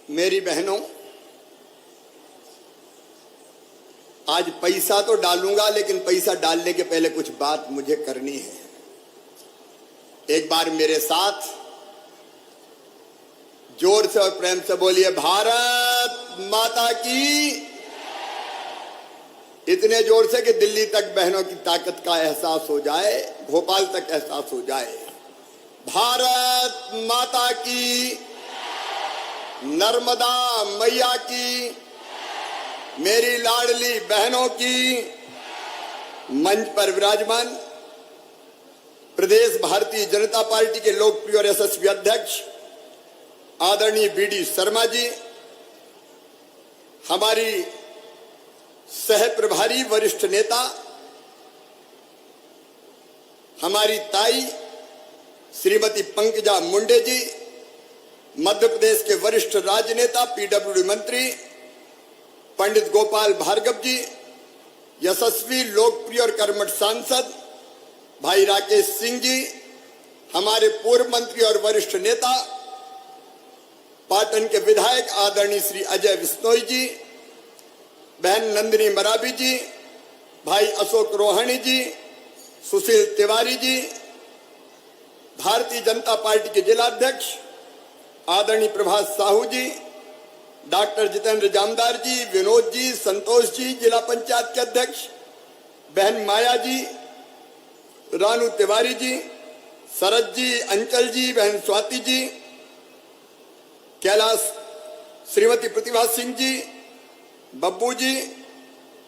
मेरी बहनों, आज पैसा तो डालूंगा, लेकिन पैसा डालने के पहले कुछ बात मुझे करनी है। एक बार मेरे साथ जोर से और प्रेम से बोलिए, भारत माता की। इतने जोर से कि दिल्ली तक बहनों की ताकत का एहसास हो जाए, भोपाल तक एहसास हो जाए। भारत माता की, नर्मदा मैया की, मेरी लाडली बहनों की। मंच पर विराजमान प्रदेश भारतीय जनता पार्टी के लोकप्रिय और यशस्वी अध्यक्ष आदरणीय बीडी शर्मा जी, हमारी सह प्रभारी वरिष्ठ नेता हमारी ताई श्रीमती पंकजा मुंडे जी, मध्य प्रदेश के वरिष्ठ राजनेता पीडब्ल्यूडी मंत्री पंडित गोपाल भार्गव जी, यशस्वी लोकप्रिय और कर्मठ सांसद भाई राकेश सिंह जी, हमारे पूर्व मंत्री और वरिष्ठ नेता पाटन के विधायक आदरणीय श्री अजय बिश्नोई जी, बहन नंदिनी मरावी जी, भाई अशोक रोहानी जी, सुशील तिवारी जी, भारतीय जनता पार्टी के जिलाध्यक्ष आदरणीय प्रभात साहू जी, डॉक्टर जितेंद्र जामदार जी, विनोद जी, संतोष जी, जिला पंचायत के अध्यक्ष बहन माया जी, रानू तिवारी जी, शरद जी, अंचल जी, बहन स्वाति जी, कैलाश श्रीमती प्रतिभा सिंह जी, बब्बू जी,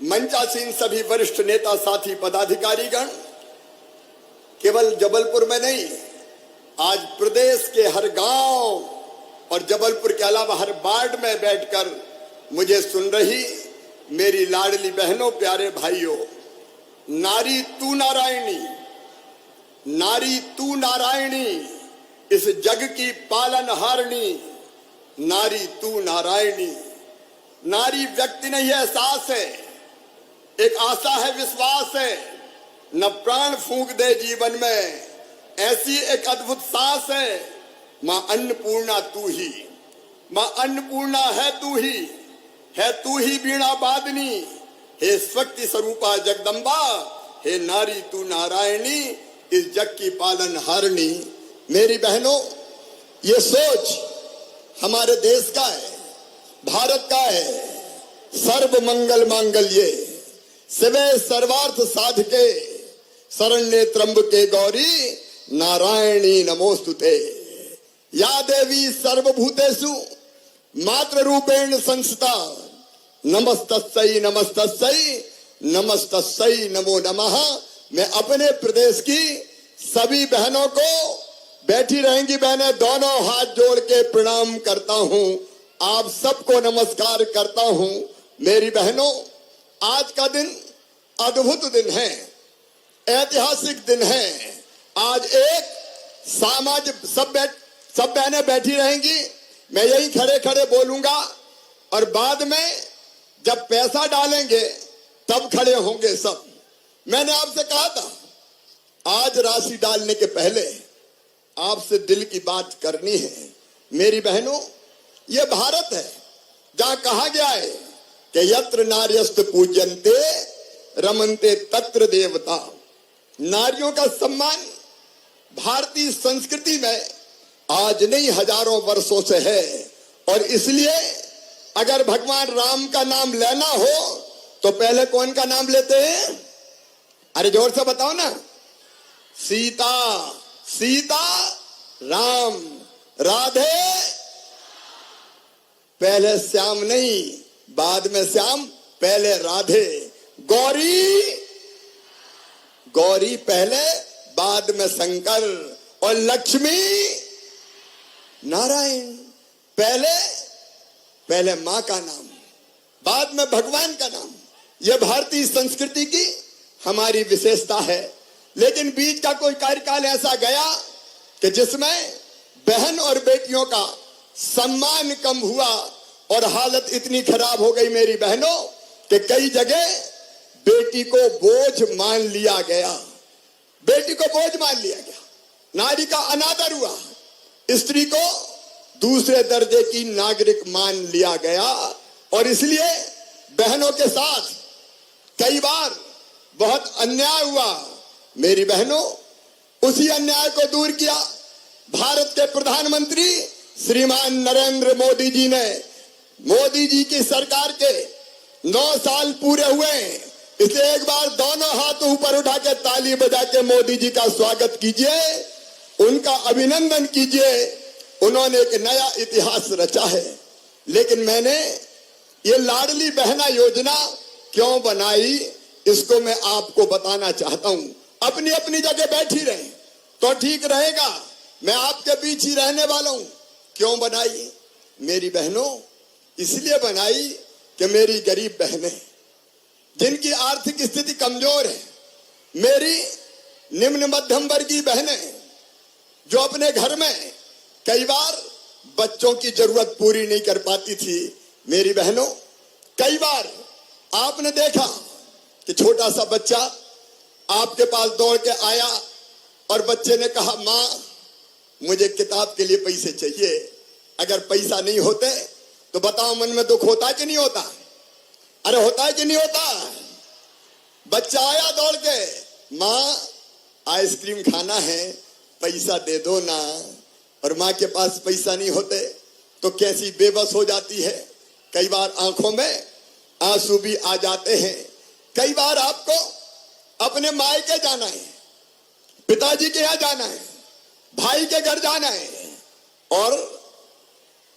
मंचासीन सभी वरिष्ठ नेता साथी पदाधिकारीगण, केवल जबलपुर में नहीं, आज प्रदेश के हर गांव और जबलपुर के अलावा हर वार्ड में बैठकर मुझे सुन रही मेरी लाडली बहनों, प्यारे भाइयों, नारी तू नारायणी, नारी तू नारायणी, इस जग की पालनहारिणी, नारी तू नारायणी। नारी व्यक्ति नहीं है, एहसास है, एक आशा है, विश्वास है, न प्राण फूंक दे जीवन में, ऐसी एक अद्भुत सांस है। मां अन्नपूर्णा तू ही, मां अन्नपूर्णा है तू ही वीणा वादनी, हे शक्ति स्वरूपा जगदम्बा, हे नारी तू नारायणी, इस जग की पालनहारिणी। मेरी बहनों, ये सोच हमारे देश का है, भारत का है। सर्व मंगल मांगल्ये शिवे सर्वार्थ साधके, शरण्ये त्र्यंबके गौरी, नारायणी नमोस्तुते। या देवी सर्वभूतेषु मातृ रूपेण संस्थिता, नमस्तस्यै नमस्तस्यै नमस्तस्यै नमो नमः। मैं अपने प्रदेश की सभी बहनों को, बैठी रहेंगी बहनें, दोनों हाथ जोड़ के प्रणाम करता हूं, आप सबको नमस्कार करता हूं। मेरी बहनों, आज का दिन अद्भुत दिन है, ऐतिहासिक दिन है। आज एक सामाजिक सब बहनें बैठी रहेंगी, मैं यही खड़े खड़े बोलूंगा, और बाद में जब पैसा डालेंगे तब खड़े होंगे सब। मैंने आपसे कहा था, आज राशि डालने के पहले आपसे दिल की बात करनी है। मेरी बहनों, यह भारत है जहां कहा गया है कि यत्र नार्यस्त पूज्यन्ते रमन्ते तत्र देवता। नारियों का सम्मान भारतीय संस्कृति में आज नहीं, हजारों वर्षों से है। और इसलिए अगर भगवान राम का नाम लेना हो तो पहले कौन का नाम लेते हैं? अरे जोर से बताओ ना। सीता, सीता, राम, राधे, पहले श्याम नहीं, बाद में श्याम, पहले राधे। गौरी, गौरी पहले, बाद में शंकर। और लक्ष्मी नारायण, पहले मां का नाम, बाद में भगवान का नाम। यह भारतीय संस्कृति की हमारी विशेषता है। लेकिन बीच का कोई कार्यकाल ऐसा गया कि जिसमें बहन और बेटियों का सम्मान कम हुआ और हालत इतनी खराब हो गई मेरी बहनों कि कई जगह बेटी को बोझ मान लिया गया, बेटी को बोझ मान लिया गया, नारी का अनादर हुआ, स्त्री को दूसरे दर्जे की नागरिक मान लिया गया और इसलिए बहनों के साथ कई बार बहुत अन्याय हुआ। मेरी बहनों, उसी अन्याय को दूर किया भारत के प्रधानमंत्री श्रीमान नरेंद्र मोदी जी ने। मोदी जी की सरकार के 9 साल पूरे हुए, इसलिए एक बार दोनों हाथ ऊपर उठा के ताली बजा के मोदी जी का स्वागत कीजिए, उनका अभिनंदन कीजिए। उन्होंने एक नया इतिहास रचा है। लेकिन मैंने ये लाडली बहना योजना क्यों बनाई, इसको मैं आपको बताना चाहता हूं। अपनी अपनी जगह बैठी रहे तो ठीक रहेगा, मैं आपके बीच ही रहने वाला हूं। क्यों बनाई मेरी बहनों? इसलिए बनाई कि मेरी गरीब बहनें जिनकी आर्थिक स्थिति कमजोर है, मेरी निम्न मध्यम वर्गीय बहनें जो अपने घर में कई बार बच्चों की जरूरत पूरी नहीं कर पाती थी। मेरी बहनों, कई बार आपने देखा कि छोटा सा बच्चा आपके पास दौड़ के आया और बच्चे ने कहा, माँ मुझे किताब के लिए पैसे चाहिए। अगर पैसा नहीं होते तो बताओ मन में दुख होता कि नहीं होता? अरे होता है कि नहीं होता? बच्चा आया दौड़ के, माँ आइसक्रीम खाना है, पैसा दे दो ना। और माँ के पास पैसा नहीं होते तो कैसी बेबस हो जाती है। कई बार आंखों में आंसू भी आ जाते हैं। कई बार आपको अपने मायके जाना है, पिताजी के यहाँ जाना है, भाई के घर जाना है और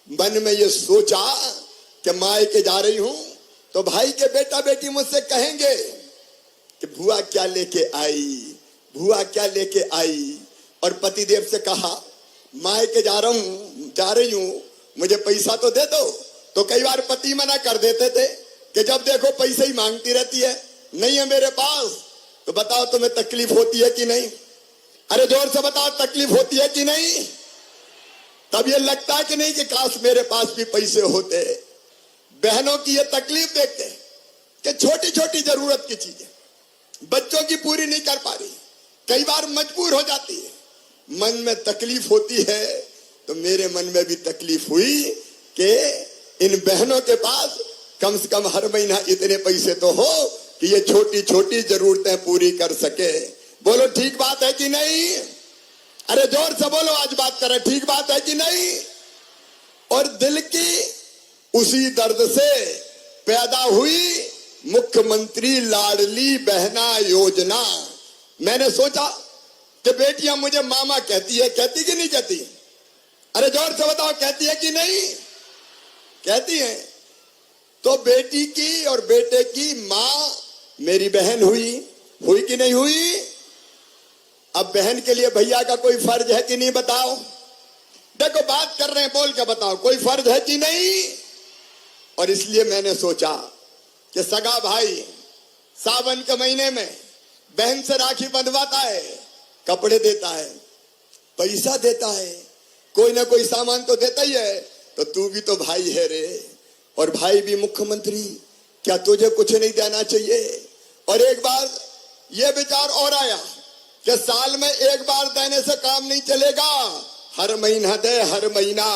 मन में ये सोचा कि मायके जा रही हूं तो भाई के बेटा बेटी मुझसे कहेंगे कि भुआ क्या लेके आई, भुआ क्या लेके आई। और पतिदेव से कहा, मायके जा रही हूं, मुझे पैसा तो दे दो। तो कई बार पति मना कर देते थे कि जब देखो पैसे ही मांगती रहती है, नहीं है मेरे पास। तो बताओ तुम्हें तकलीफ होती है कि नहीं? अरे जोर से बताओ, तकलीफ होती है कि नहीं? तब ये लगता है कि नहीं कि काश मेरे पास भी पैसे होते। बहनों की ये तकलीफ देखते कि छोटी छोटी जरूरत की चीजें बच्चों की पूरी नहीं कर पा रही, कई बार मजबूर हो जाती है, मन में तकलीफ होती है। तो मेरे मन में भी तकलीफ हुई कि इन बहनों के पास कम से कम हर महीना इतने पैसे तो हो कि ये छोटी छोटी जरूरतें पूरी कर सके। बोलो ठीक बात है कि नहीं? अरे जोर से बोलो, आज बात करें, ठीक बात है कि नहीं? और दिल की उसी दर्द से पैदा हुई मुख्यमंत्री लाडली बहना योजना। मैंने सोचा कि बेटियां मुझे मामा कहती है, कहती कि नहीं कहती? अरे जोर से बताओ, कहती है कि नहीं? कहती है। तो बेटी की और बेटे की मां मेरी बहन हुई कि नहीं हुई? अब बहन के लिए भैया का कोई फर्ज है कि नहीं, बताओ? देखो बात कर रहे हैं, बोल के बताओ, कोई फर्ज है कि नहीं? और इसलिए मैंने सोचा कि सगा भाई सावन के महीने में बहन से राखी बंधवाता है, कपड़े देता है, पैसा देता है, कोई ना कोई सामान तो देता ही है। तो तू भी तो भाई है रे, और भाई भी मुख्यमंत्री, क्या तुझे कुछ नहीं देना चाहिए? और एक बार यह विचार और आया कि साल में एक बार देने से काम नहीं चलेगा, हर महीना दे, हर महीना।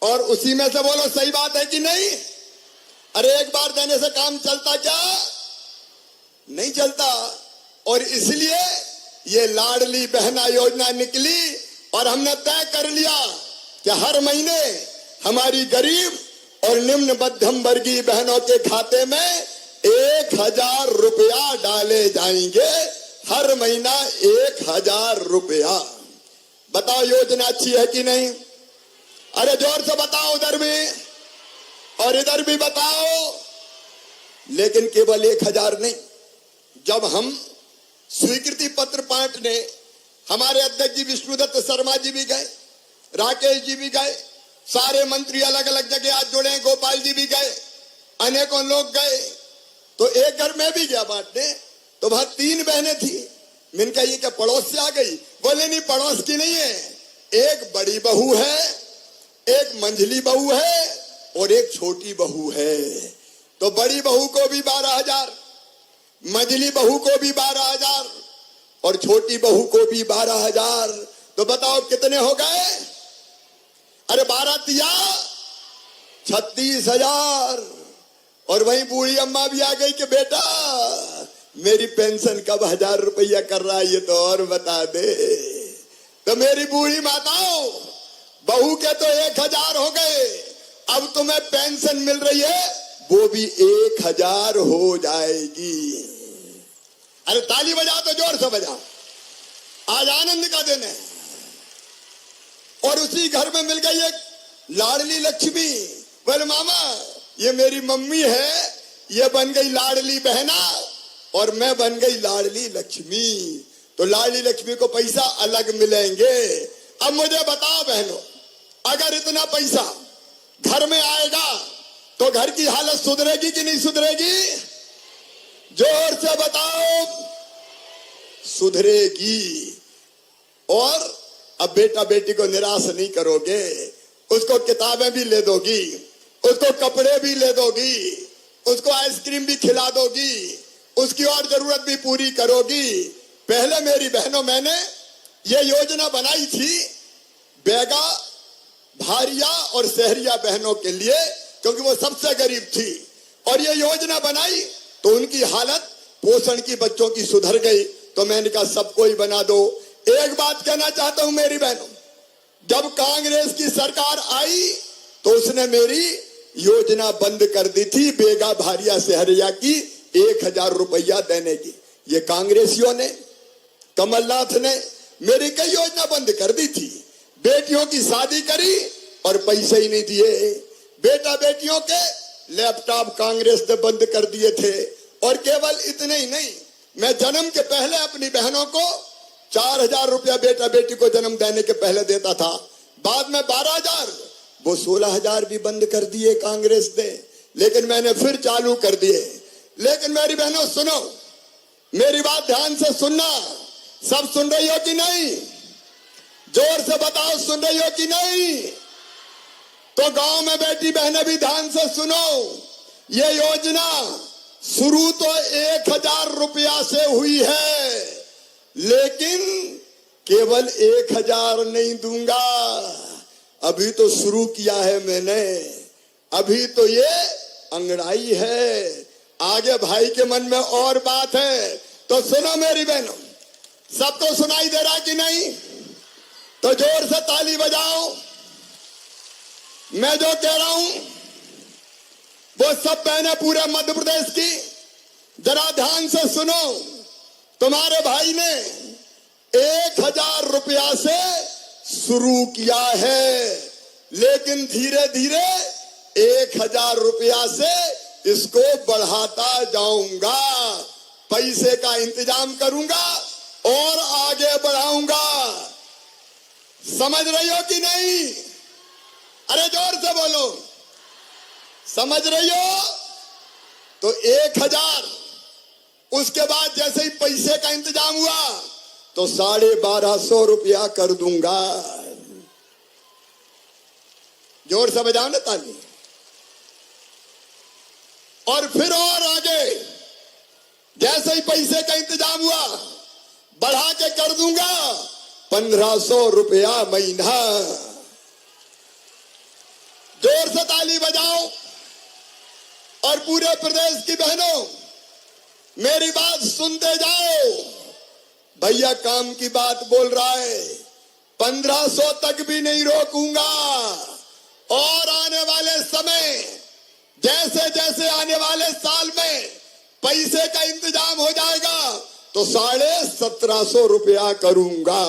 और उसी में से बोलो सही बात है कि नहीं? अरे एक बार देने से काम चलता क्या? नहीं चलता। और इसलिए ये लाडली बहना योजना निकली और हमने तय कर लिया कि हर महीने हमारी गरीब और निम्न मध्यम वर्गीय बहनों के खाते में 1000 रुपया डाले जाएंगे। हर महीना 1000 रुपया। बताओ योजना अच्छी है कि नहीं? अरे जोर से बताओ, उधर भी और इधर भी बताओ। लेकिन केवल 1000 नहीं, जब हम स्वीकृति पत्र बांटने हमारे अध्यक्ष जी विष्णुदत्त शर्मा जी भी गए, राकेश जी भी गए, सारे मंत्री अलग अलग जगह आज जुड़े, गोपाल जी भी गए, अनेकों लोग गए। तो एक घर में भी गया बांटने, तो वहां 3 बहनें थी। मैंने कहा ये क्या पड़ोस से आ गई? बोले नहीं, पड़ोस की नहीं है, एक बड़ी बहू है, एक मंझली बहू है और एक छोटी बहू है। तो बड़ी बहू को भी 12,000, मंझली बहू को भी 12,000 और छोटी बहू को भी 12,000। तो बताओ कितने हो गए? अरे 12 तिया 36,000। और वहीं बूढ़ी अम्मा भी आ गई कि बेटा मेरी पेंशन कब 1,000 रुपया कर रहा है, ये तो और बता दे। तो मेरी बूढ़ी माताओं, बहू के तो 1,000 हो गए, अब तुम्हें पेंशन मिल रही है वो भी 1,000 हो जाएगी। अरे ताली बजाओ तो जोर से बजाओ, आज आनंद का दिन है। और उसी घर में मिल गई एक लाडली लक्ष्मी। बोले मामा ये मेरी मम्मी है, ये बन गई लाडली बहना और मैं बन गई लाडली लक्ष्मी। तो लाडली लक्ष्मी को पैसा अलग मिलेंगे। अब मुझे बताओ बहनों, अगर इतना पैसा घर में आएगा तो घर की हालत सुधरेगी कि नहीं सुधरेगी? जोर से बताओ, सुधरेगी। और अब बेटा बेटी को निराश नहीं करोगे, उसको किताबें भी ले दोगी, उसको कपड़े भी ले दोगी, उसको आइसक्रीम भी खिला दोगी, उसकी और जरूरत भी पूरी करोगी। पहले मेरी बहनों मैंने ये योजना बनाई थी बेगा, भारिया और शहरिया बहनों के लिए, क्योंकि वो सबसे गरीब थी। और ये योजना बनाई तो उनकी हालत पोषण की बच्चों की सुधर गई। तो मैंने कहा सबको ही बना दो। एक बात कहना चाहता हूं मेरी बहनों, जब कांग्रेस की सरकार आई तो उसने मेरी योजना बंद कर दी थी बेगा भारिया शहरिया की 1,000 रुपया देने की। ये कांग्रेसियों ने, कमलनाथ ने मेरी कई योजना बंद कर दी थी। बेटियों की शादी करी और पैसे ही नहीं दिए। बेटा बेटियों के लैपटॉप कांग्रेस ने बंद कर दिए थे। और केवल इतने ही नहीं, मैं जन्म के पहले अपनी बहनों को 4,000 रुपया बेटा बेटी को जन्म देने के पहले देता था। बाद में 12,000, वो 16,000 भी बंद कर दिए कांग्रेस ने, लेकिन मैंने फिर चालू कर दिए। लेकिन मेरी बहनों सुनो, मेरी बात ध्यान से सुनना। सब सुन रही हो कि नहीं? जोर से बताओ सुन रही हो कि नहीं? तो गांव में बेटी बहनें भी ध्यान से सुनो। ये योजना शुरू तो 1,000 रुपया से हुई है, लेकिन केवल 1,000 नहीं दूंगा। अभी तो शुरू किया है मैंने, अभी तो ये अंगड़ाई है। आगे भाई के मन में और बात है। तो सुनो मेरी बहनों, सबको सुनाई दे रहा कि नहीं? तो जोर से ताली बजाओ। मैं जो कह रहा हूं वो सब बहनें पूरे मध्य प्रदेश की जरा ध्यान से सुनो। तुम्हारे भाई ने 1,000 रुपया से शुरू किया है, लेकिन धीरे धीरे 1,000 रुपया से इसको बढ़ाता जाऊंगा। पैसे का इंतजाम करूंगा और आगे बढ़ाऊंगा। समझ रही हो कि नहीं? अरे जोर से बोलो, समझ रही हो? तो 1,000, उसके बाद जैसे ही पैसे का इंतजाम हुआ तो 1,250 रुपया कर दूंगा। जोर से बजाओ ना ताली। और फिर और आगे जैसे ही पैसे का इंतजाम हुआ बढ़ा के कर दूंगा 1,500 रुपया महीना। जोर से ताली बजाओ। और पूरे प्रदेश की बहनों मेरी बात सुनते जाओ। भैया काम की बात बोल रहा है, 1,500 तक भी नहीं रोकूंगा। और आने वाले समय, जैसे जैसे आने वाले साल में पैसे का इंतजाम हो जाएगा तो 1,750 रुपया करूंगा।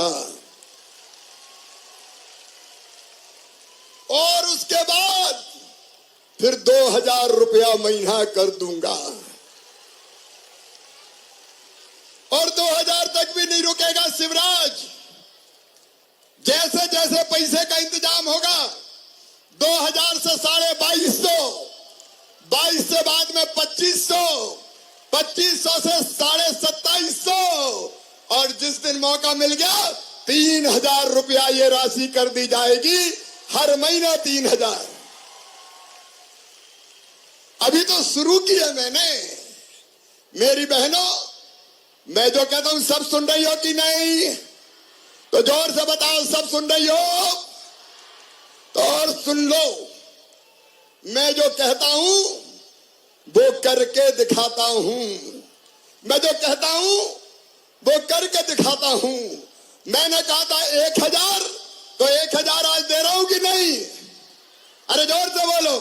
और उसके बाद फिर 2,000 रुपया महीना कर दूंगा। और 2,000 तक भी नहीं रुकेगा शिवराज। जैसे जैसे पैसे का इंतजाम होगा 2,000 से 2,250, 22 से बाद में 2,500, 2,500 से 2,750, और जिस दिन मौका मिल गया 3,000 रुपया ये राशि कर दी जाएगी। हर महीना 3,000। अभी तो शुरू किया मैंने। मेरी बहनों, मैं जो कहता हूं सब सुन रही हो कि नहीं? तो जोर से बताओ सब सुन रही हो? तो और सुन लो, मैं जो कहता हूं वो करके दिखाता हूं। मैं जो कहता हूं वो करके दिखाता हूं। मैंने कहा था 1000, तो 1000 आज दे रहा हूं कि नहीं? अरे जोर से बोलो।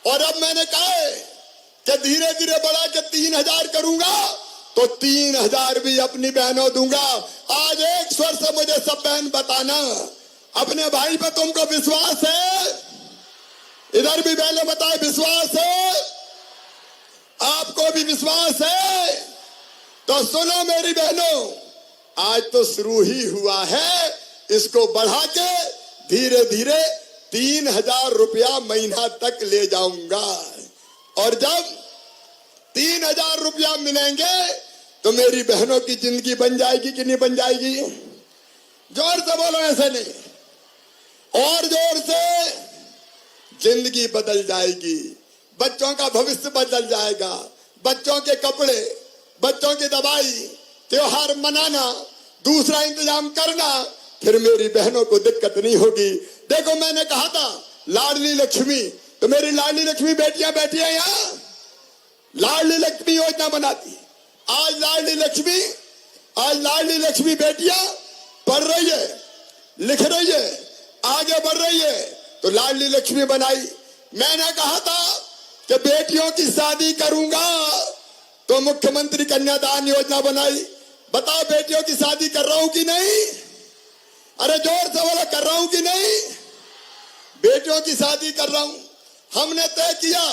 और अब मैंने कहा है कि धीरे धीरे बढ़ा के 3000 करूंगा, तो 3000 भी अपनी बहनों दूंगा। आज एक स्वर से मुझे सब बहन बताना, अपने भाई पे तुमको विश्वास है? इधर भी बहने बताए विश्वास है? आपको भी विश्वास है? तो सुनो मेरी बहनों, आज तो शुरू ही हुआ है, इसको बढ़ा के धीरे धीरे 3000 रुपया महीना तक ले जाऊंगा। और जब 3000 रुपया मिलेंगे तो मेरी बहनों की जिंदगी बन जाएगी कि नहीं बन जाएगी? जोर से बोलो, ऐसे नहीं, और जोर से। जिंदगी बदल जाएगी, बच्चों का भविष्य बदल जाएगा। बच्चों के कपड़े, बच्चों की दवाई, त्योहार मनाना, दूसरा इंतजाम करना, फिर मेरी बहनों को दिक्कत नहीं होगी। देखो मैंने कहा था लाडली लक्ष्मी, तो मेरी लाडली लक्ष्मी बेटियां बैठी हैं यहां, लाडली लक्ष्मी योजना बनाती। आज लाडली लक्ष्मी बेटियां पढ़ रही है, लिख रही है, आगे बढ़ रही है, तो लाडली लक्ष्मी बनाई। मैंने कहा था कि बेटियों की शादी करूंगा, तो मुख्यमंत्री कन्यादान योजना बनाई। बताओ बेटियों की शादी कर रहा हूं कि नहीं? अरे जोर से बोलो, कर रहा हूं कि नहीं? बेटियों की शादी कर रहा हूं। हमने तय किया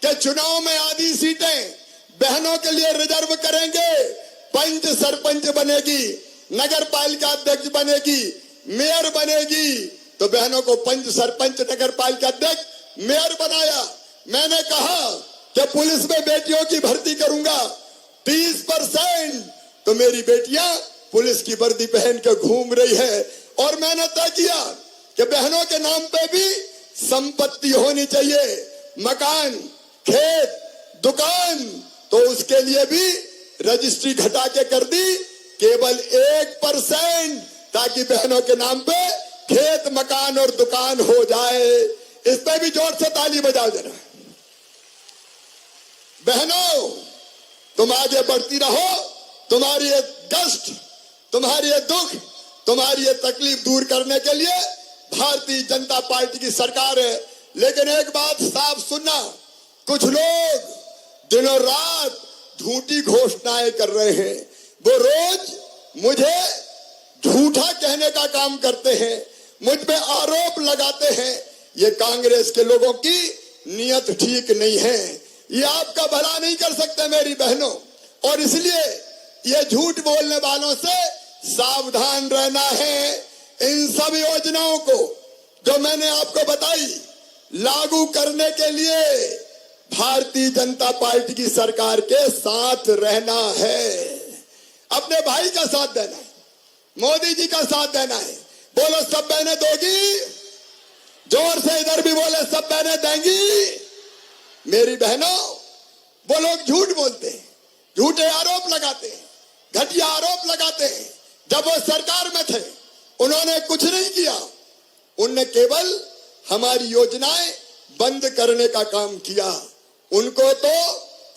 कि चुनाव में आधी सीटें बहनों के लिए रिजर्व करेंगे। पंच सरपंच बनेगी, नगर पालिका अध्यक्ष बनेगी, मेयर बनेगी, तो बहनों को पंच सरपंच नगर पालिका अध्यक्ष मेयर बनाया। मैंने कहा कि पुलिस में बेटियों की भर्ती करूंगा 30%, तो मेरी बेटियां पुलिस की वर्दी पहन के घूम रही है। और मैंने तय किया कि बहनों के नाम पे भी संपत्ति होनी चाहिए, मकान, खेत, दुकान, तो उसके लिए भी रजिस्ट्री घटा के कर दी केवल 1%, ताकि बहनों के नाम पे खेत, मकान और दुकान हो जाए। इस पे भी जोर से ताली बजाओ जरा। बहनों, तुम आगे बढ़ती रहो। तुम्हारी ये कष्ट, तुम्हारी ये दुख, तुम्हारी ये तकलीफ दूर करने के लिए भारतीय जनता पार्टी की सरकार है। लेकिन एक बात साफ सुनना, कुछ लोग दिनों रात झूठी घोषणाएं कर रहे हैं। वो रोज मुझे झूठा कहने का काम करते हैं, मुझ पे आरोप लगाते हैं। ये कांग्रेस के लोगों की नीयत ठीक नहीं है, ये आपका भला नहीं कर सकते मेरी बहनों। और इसलिए ये झूठ बोलने वालों से सावधान रहना है। इन सब योजनाओं को जो मैंने आपको बताई लागू करने के लिए भारतीय जनता पार्टी की सरकार के साथ रहना है, अपने भाई का साथ देना है, मोदी जी का साथ देना है। बोलो सब बहनें दोगी? जोर से इधर भी बोले सब बहनें देंगी? मेरी बहनों, वो लोग झूठ बोलते हैं, झूठे आरोप लगाते हैं, घटिया आरोप लगाते हैं। जब वो सरकार में थे उन्होंने कुछ नहीं किया, उनने केवल हमारी योजनाएं बंद करने का काम किया। उनको तो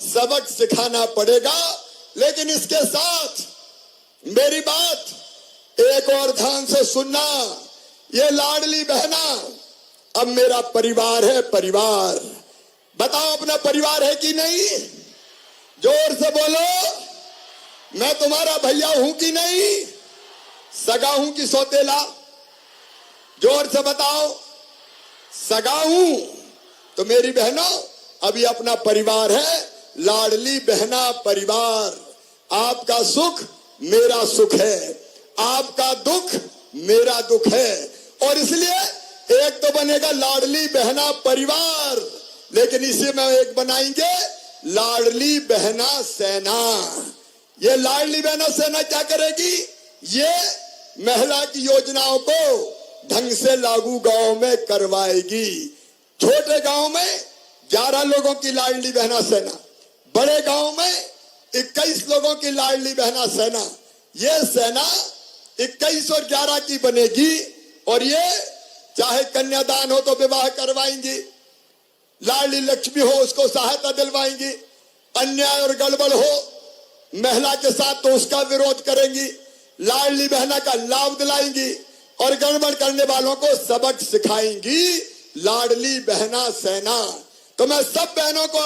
सबक सिखाना पड़ेगा। लेकिन इसके साथ मेरी बात एक और ध्यान से सुनना, ये लाडली बहना अब मेरा परिवार है। परिवार, बताओ अपना परिवार है कि नहीं? जोर से बोलो, मैं तुम्हारा भैया हूं कि नहीं? सगा हूं कि सौतेला? जोर से बताओ। सगा हूं। तो मेरी बहनों, अभी अपना परिवार है, लाडली बहना परिवार। आपका सुख मेरा सुख है, आपका दुख मेरा दुख है। और इसलिए एक तो बनेगा लाडली बहना परिवार, लेकिन इसी में एक बनाएंगे लाडली बहना सेना। ये लाडली बहना सेना क्या करेगी? ये महिला की योजनाओं को ढंग से लागू गांव में करवाएगी। छोटे गांव में 11 लोगों की लाडली बहना सेना, बड़े गांव में 21 लोगों की लाडली बहना सेना। ये सेना 21 और 11 की बनेगी और ये चाहे कन्यादान हो तो विवाह करवाएंगी, लाडली लक्ष्मी हो उसको सहायता दिलवाएंगी, अन्याय और गड़बड़ हो महिला के साथ तो उसका विरोध करेंगी, लाडली बहना का लाभ दिलाएंगी और गड़बड़ करने वालों को सबक सिखाएंगी लाडली बहना सेना। तो मैं सब बहनों को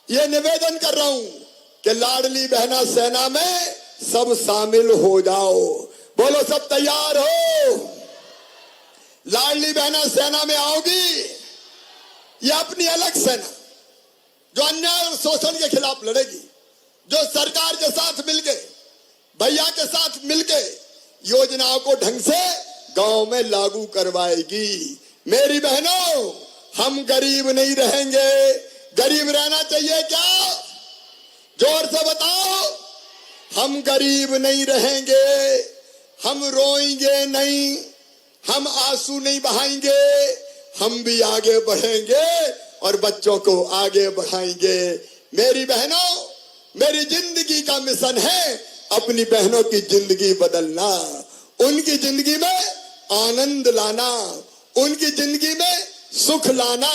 ये निवेदन कर रहा हूं कि लाडली बहना सेना में सब शामिल हो जाओ। बोलो सब तैयार हो? लाडली बहना सेना में आओगी? ये अपनी अलग सेना जो अन्याय और शोषण के खिलाफ लड़ेगी, जो सरकार के साथ मिलके, भैया के साथ मिलके योजनाओं को ढंग से गांव में लागू करवाएगी। मेरी बहनों, हम गरीब नहीं रहेंगे। गरीब रहना चाहिए क्या? जोर से बताओ। हम गरीब नहीं रहेंगे, हम रोएंगे नहीं, हम आंसू नहीं बहाएंगे, हम भी आगे बढ़ेंगे और बच्चों को आगे बढ़ाएंगे। मेरी बहनों, मेरी जिंदगी का मिशन है अपनी बहनों की जिंदगी बदलना, उनकी जिंदगी में आनंद लाना, उनकी जिंदगी में सुख लाना,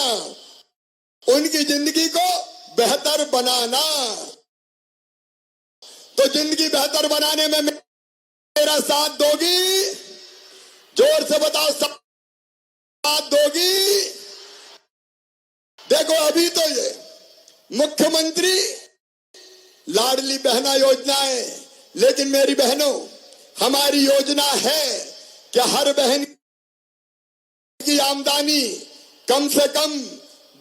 उनकी जिंदगी को बेहतर बनाना। तो जिंदगी बेहतर बनाने में मेरा साथ दोगी? जोर से बताओ, साथ दोगी? देखो अभी तो ये मुख्यमंत्री लाडली बहना योजना है, लेकिन मेरी बहनों, हमारी योजना है कि हर बहन की आमदनी कम से कम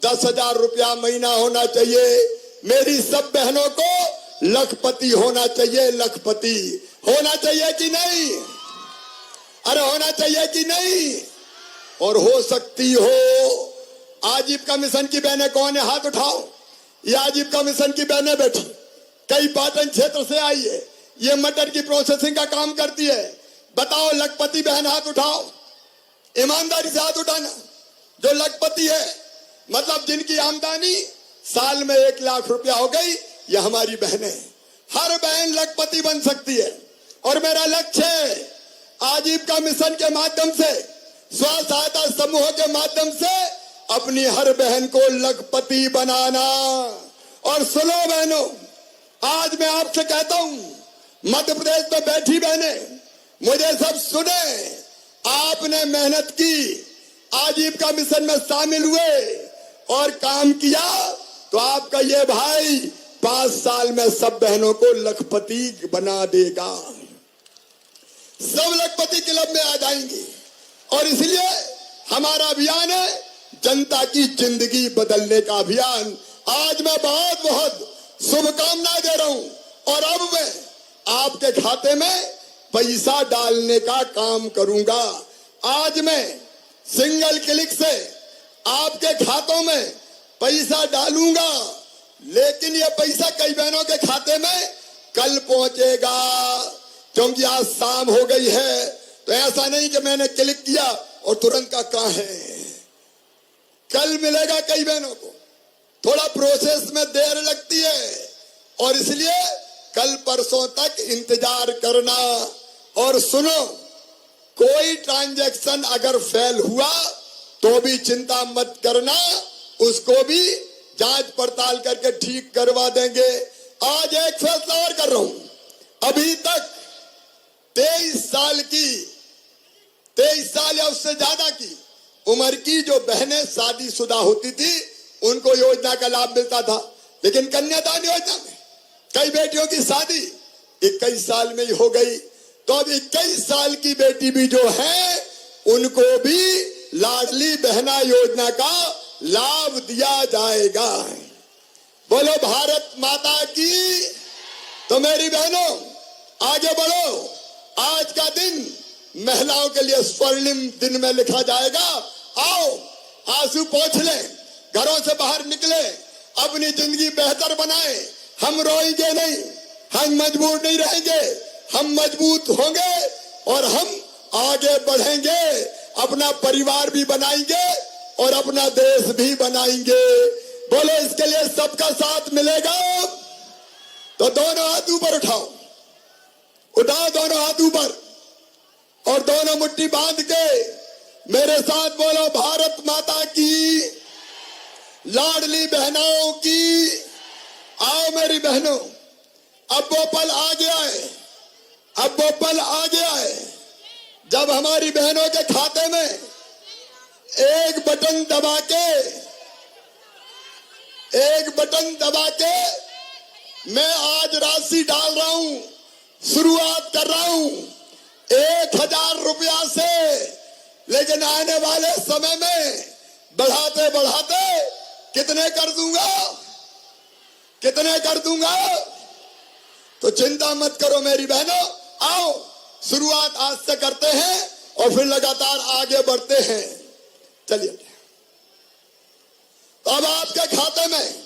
10,000 रुपया महीना होना चाहिए। मेरी सब बहनों को लखपति होना चाहिए। लखपति होना चाहिए कि नहीं? अरे होना चाहिए कि नहीं? और हो सकती हो। आजीविका मिशन की बहनें कौन है? हाथ उठाओ। ये आजीविका मिशन की बहनें बैठी, कई पाटन क्षेत्र से आई है, ये मटर की प्रोसेसिंग का काम करती है। बताओ लखपति बहन हाथ उठाओ, ईमानदारी से हाथ उठाना। जो लखपति है मतलब जिनकी आमदनी साल में 1 लाख रुपया हो गई, ये हमारी बहनें। हर बहन लखपति बन सकती है और मेरा लक्ष्य है आजीविका मिशन के माध्यम से, स्व सहायता समूह के माध्यम से अपनी हर बहन को लखपति बनाना। और सुनो बहनों, आज मैं आपसे कहता हूं, मध्य प्रदेश में बैठी बहनें मुझे सब सुने। आपने मेहनत की, आजीविका मिशन में शामिल हुए और काम किया, तो आपका ये भाई 5 साल में सब बहनों को लखपति बना देगा। सब लखपति क्लब में आ जाएंगी। और इसलिए हमारा अभियान है जनता की जिंदगी बदलने का अभियान। आज मैं बहुत बहुत शुभकामनाएं दे रहा हूं और अब मैं आपके खाते में पैसा डालने का काम करूंगा। आज मैं सिंगल क्लिक से आपके खातों में पैसा डालूंगा, लेकिन ये पैसा कई बहनों के खाते में कल पहुंचेगा, क्योंकि आज शाम हो गई है। तो ऐसा नहीं कि मैंने क्लिक किया और तुरंत का कहां है, कल मिलेगा कई बहनों को। थोड़ा प्रोसेस में देर लगती है और इसलिए कल परसों तक इंतजार करना। और सुनो, कोई ट्रांजैक्शन अगर फेल हुआ तो भी चिंता मत करना, उसको भी जांच पड़ताल करके ठीक करवा देंगे। आज एक फैसला और कर रहा हूं, अभी तक 23 साल या उससे ज्यादा की उम्र की जो बहनें शादीशुदा होती थी उनको योजना का लाभ मिलता था, लेकिन कन्यादान योजना में कई बेटियों की शादी 21 साल में ही हो गई। तो अब 21 साल की बेटी भी जो है उनको भी लाडली बहना योजना का लाभ दिया जाएगा। बोलो भारत माता की। तो मेरी बहनों आगे बढ़ो। आज का दिन महिलाओं के लिए स्वर्णिम दिन में लिखा जाएगा। आओ आंसू पोंछ लें, घरों से बाहर निकले, अपनी जिंदगी बेहतर बनाए। हम रोएंगे नहीं, हम मजबूर नहीं रहेंगे, हम मजबूत होंगे और हम आगे बढ़ेंगे, अपना परिवार भी बनाएंगे और अपना देश भी बनाएंगे। बोलो इसके लिए सबका साथ मिलेगा। तो दोनों हाथ ऊपर उठाओ, उठाओ दोनों हाथ ऊपर और दोनों मुट्ठी बांध के मेरे साथ बोलो, भारत माता की, लाडली बहनों की। आओ मेरी बहनों, अब वो पल आ गया है, अब वो पल आ गया है जब हमारी बहनों के खाते में एक बटन दबा के मैं आज राशि डाल रहा हूं, शुरुआत कर रहा हूं 1000 रुपया से। लेकिन आने वाले समय में बढ़ाते बढ़ाते कितने कर दूंगा। तो चिंता मत करो मेरी बहनों, आओ शुरुआत आज से करते हैं और फिर लगातार आगे बढ़ते हैं। चलिए, तो अब आपके खाते में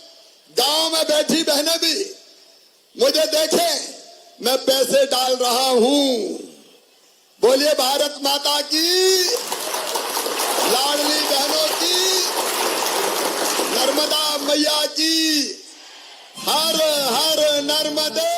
गांव में बैठी बहनें भी मुझे देखें, मैं पैसे डाल रहा हूं। बोलिए भारत माता की, लाडली बहनों की, नर्मदा मैया की, हर हर नर्मदे।